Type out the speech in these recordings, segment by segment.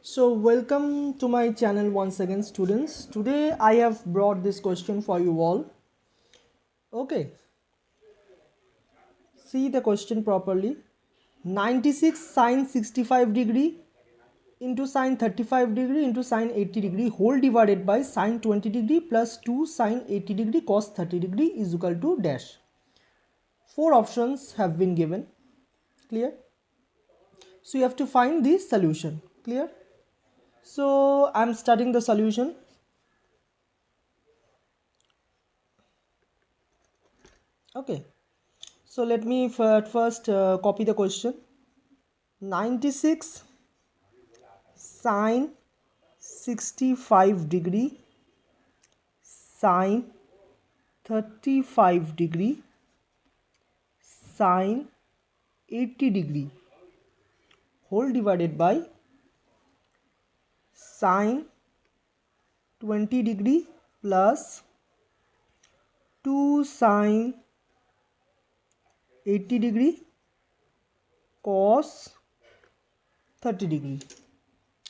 So welcome to my channel once again, students. Today I have brought this question for you all. Okay, see the question properly. 96 sine 65 degree into sine 35 degree into sine 80 degree whole divided by sine 20 degree plus 2 sine 80 degree cos 30 degree is equal to dash. Four options have been given. Clear? So you have to find the solution. Clear? So I'm starting the solution. Okay, so let me first copy the question. 96 sine 65 degree sine 35 degree sine 80 degree whole divided by sine 20 degree plus 2 sine 80 degree cos 30 degree.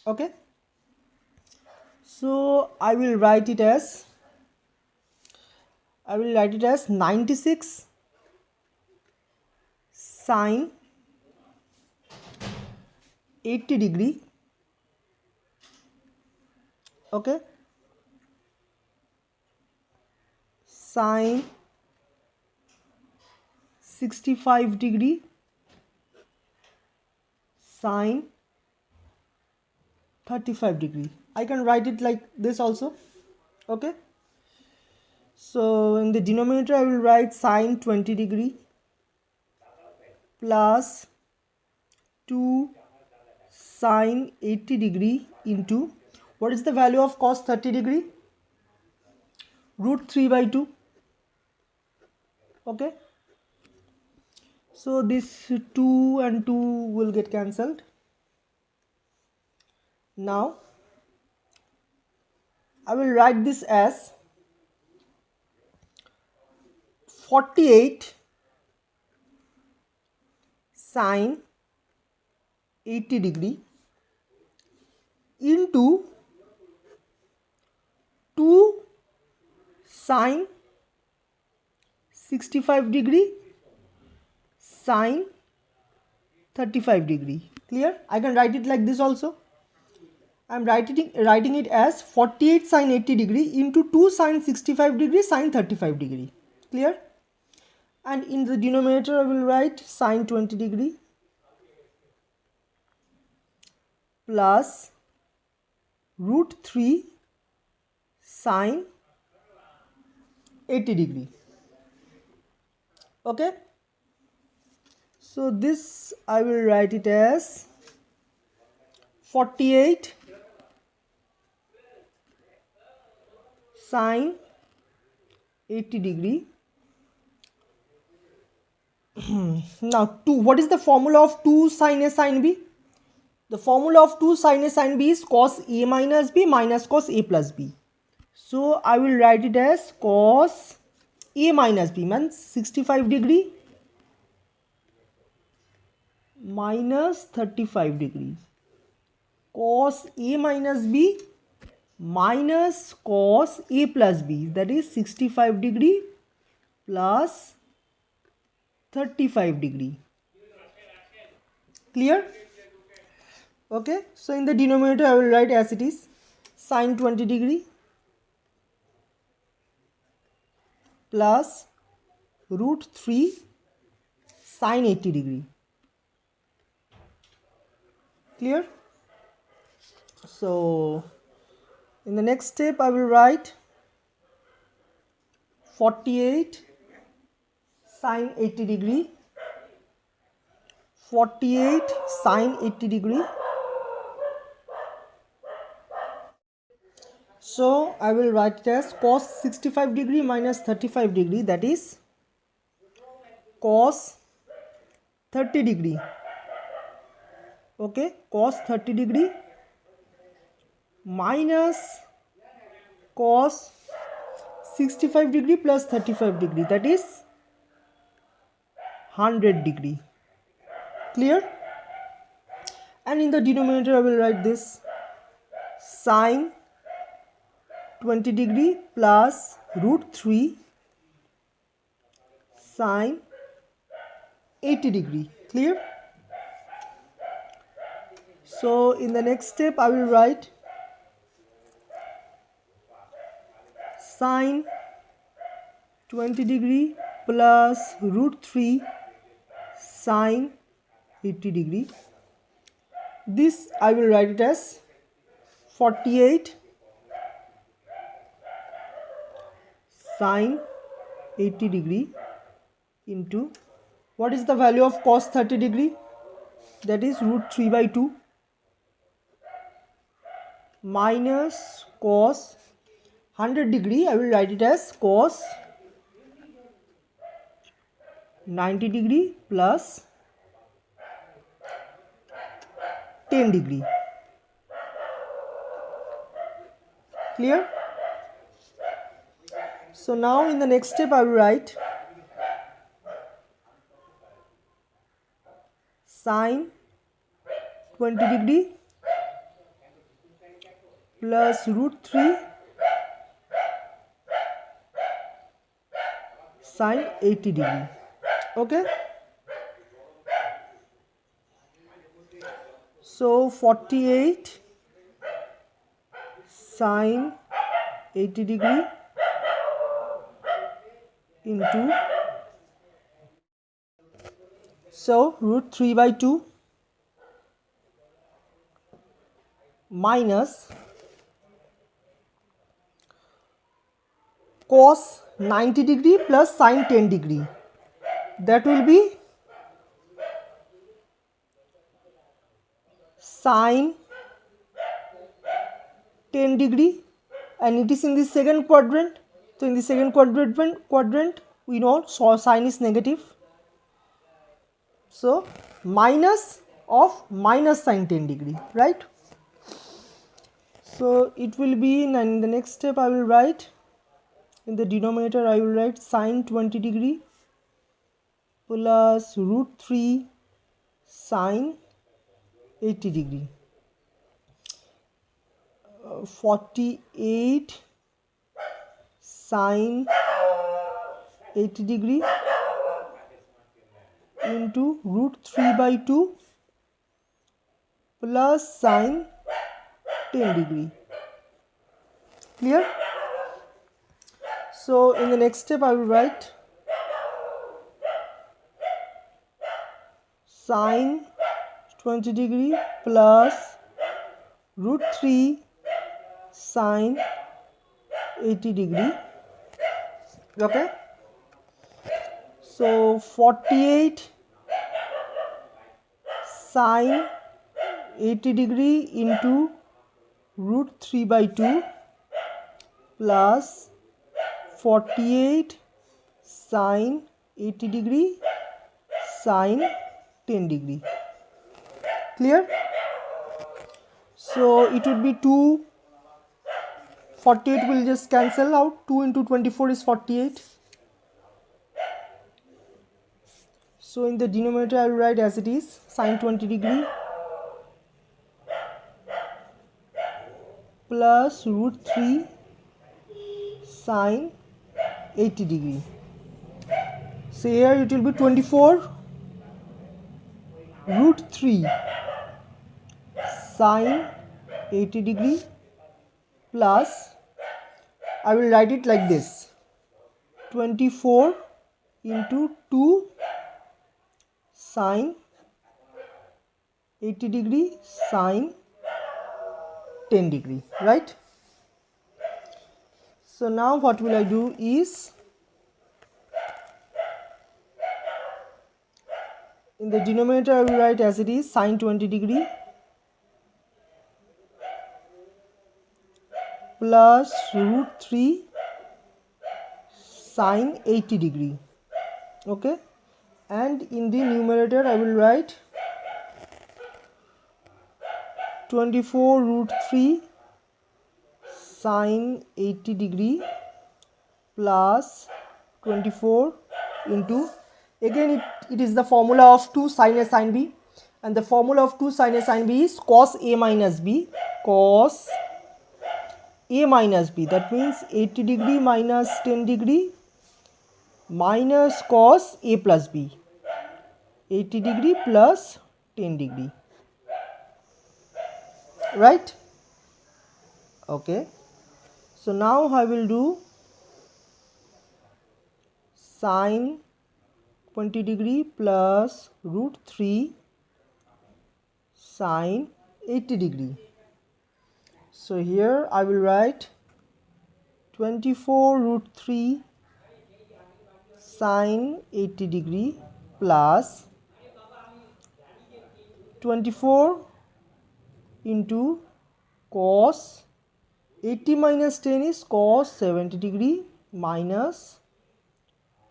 Okay, so I will write it as 96 sine 80 degree. Okay, sine 65 degree sine 35 degree. I can write it like this also. Okay, so in the denominator I will write sine 20 degree plus 2 sine 80 degree into what is the value of cos 30 degree? Root 3 by 2. Okay, so this 2 and 2 will get cancelled. Now I will write this as 48 sine 80 degree into 2 sine 65 degree sine 35 degree. Clear? I can write it like this also. I am writing it as 48 sine 80 degree into 2 sine 65 degree sine 35 degree. Clear? And in the denominator I will write sine 20 degree plus root 3 sine 80 degree. Okay, so this I will write it as 48 sine 80 degree. Now 2, what is the formula of 2 sine A sine B? The formula of 2 sine A sine B is cos A minus B minus cos A plus B. So I will write it as cos A minus B means 65 degree minus 35 degree cos A minus B minus cos A plus B, that is 65 degree plus 35 degree. Clear? Okay, so in the denominator I will write as it is sine 20 degree plus root 3 sine 80 degree. Clear? So in the next step I will write 48 sine 80 degree 48 sine 80 degree. So I will write it as cos 65 degree minus 35 degree, that is cos 30 degree. Okay, cos 30 degree minus cos 65 degree plus 35 degree, that is 100 degree. Clear? And in the denominator I will write this sine 20 degree plus root 3 sine 80 degree. Clear? So in the next step I will write sine 20 degree plus root 3 sine 80 degree. This I will write it as 48 sine 80 degree into what is the value of cos 30 degree? That is root 3 by 2 minus cos 100 degree. I will write it as cos 90 degree plus 10 degree. Clear? So now in the next step I will write sine 20 degree plus root 3 sine 80 degree. Okay, so 48 sine 80 degree into root 3 by 2 minus cos 90 degree plus sine 10 degree. That will be sine 10 degree and it is in the second quadrant. So in the second quadrant we know sine is negative. So minus of minus sine 10 degree, right? So it will be in the next step I will write in the denominator I will write sine 20 degree plus root 3 sine 80 degree. 48 sine 80 degree into root 3 by 2 plus sine 10 degree. Clear? So in the next step I will write sine 20 degree plus root 3 sine 80 degree. Okay, so 48 sine 80 degree into root 3 by 2 plus 48 sine 80 degree sine 10 degree. Clear? So it would be 2, 48 will just cancel out. 2 into 24 is 48. So in the denominator I will write as it is sine 20 degree plus root 3 sine 80 degree. So here it will be 24 root 3 sine 80 degree plus I will write it like this 24 into 2 sine 80 degree sine 10 degree, right? So now what will I do is in the denominator I will write as it is sine 20 degree plus root 3 sine 80 degree. Okay, and in the numerator I will write 24 root 3 sine 80 degree plus 24 into, again it is the formula of 2 sin A sin B, and the formula of 2 sin A sin B is cos A minus B, cos A minus B, that means 80 degree minus 10 degree minus cos A plus B, 80 degree plus 10 degree, right? Okay, so now I will do sine 20 degree plus root 3 sine 80 degree. So here I will write 24 root 3 sine 80 degree plus 24 into cos 80 minus 10 is cos 70 degree minus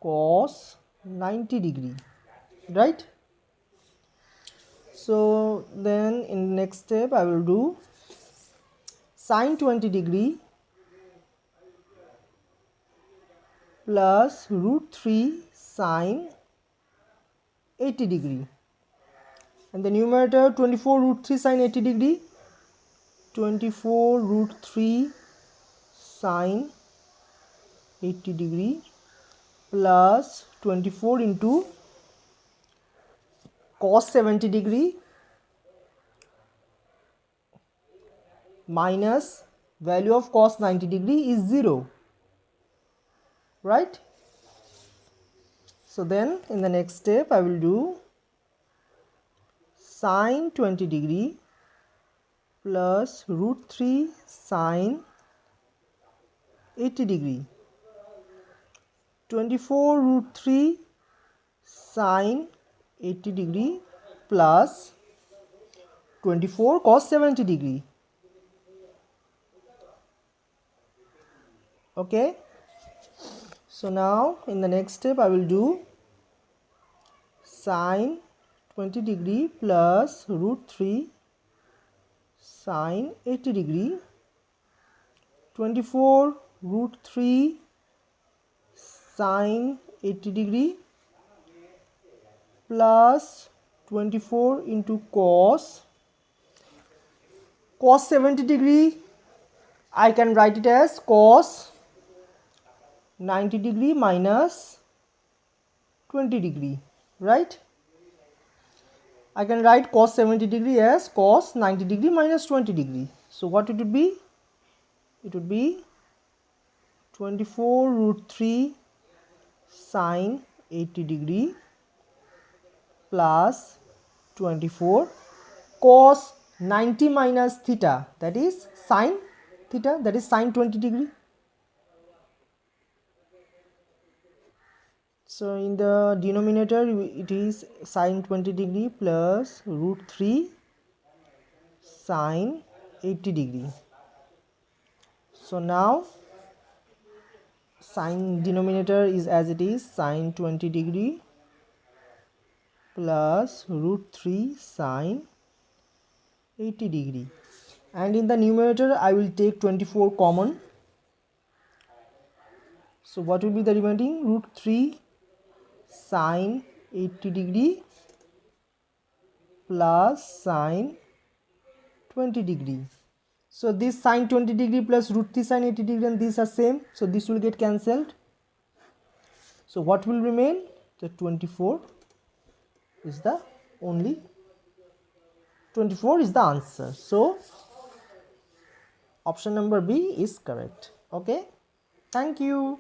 cos 90 degree, right? So then in the next step I will do sine 20 degree plus root 3 sine 80 degree, and the numerator 24 root 3 sine 80 degree, 24 root 3 sine 80 degree plus 24 into cos 70 degree minus value of cos 90 degree is 0, right? So then in the next step I will do sine 20 degree plus root 3 sine 80 degree, 24 root 3 sine 80 degree plus 24 cos 70 degree. Okay, so now in the next step I will do sine 20 degree plus root 3 sine 80 degree, 24 root 3 sine 80 degree plus 24 into cos 70 degree, I can write it as cos 90 degree minus 20 degree, right? I can write cos 70 degree as cos 90 degree minus 20 degree. So what it would be? It would be 24 root 3 sine 80 degree plus 24 cos 90 minus theta, that is sine theta, that is sine 20 degree. So in the denominator it is sine 20 degree plus root 3 sine 80 degree. So now sine denominator is as it is, sine 20 degree plus root 3 sine 80 degree, and in the numerator I will take 24 common. So what will be the remaining? Root 3 sine 80 degree plus sine 20 degree. So this sine 20 degree plus root 3 sine 80 degree and these are same, so this will get cancelled. So what will remain? The 24 is the only 24 is the answer. So option number B is correct. Okay, thank you.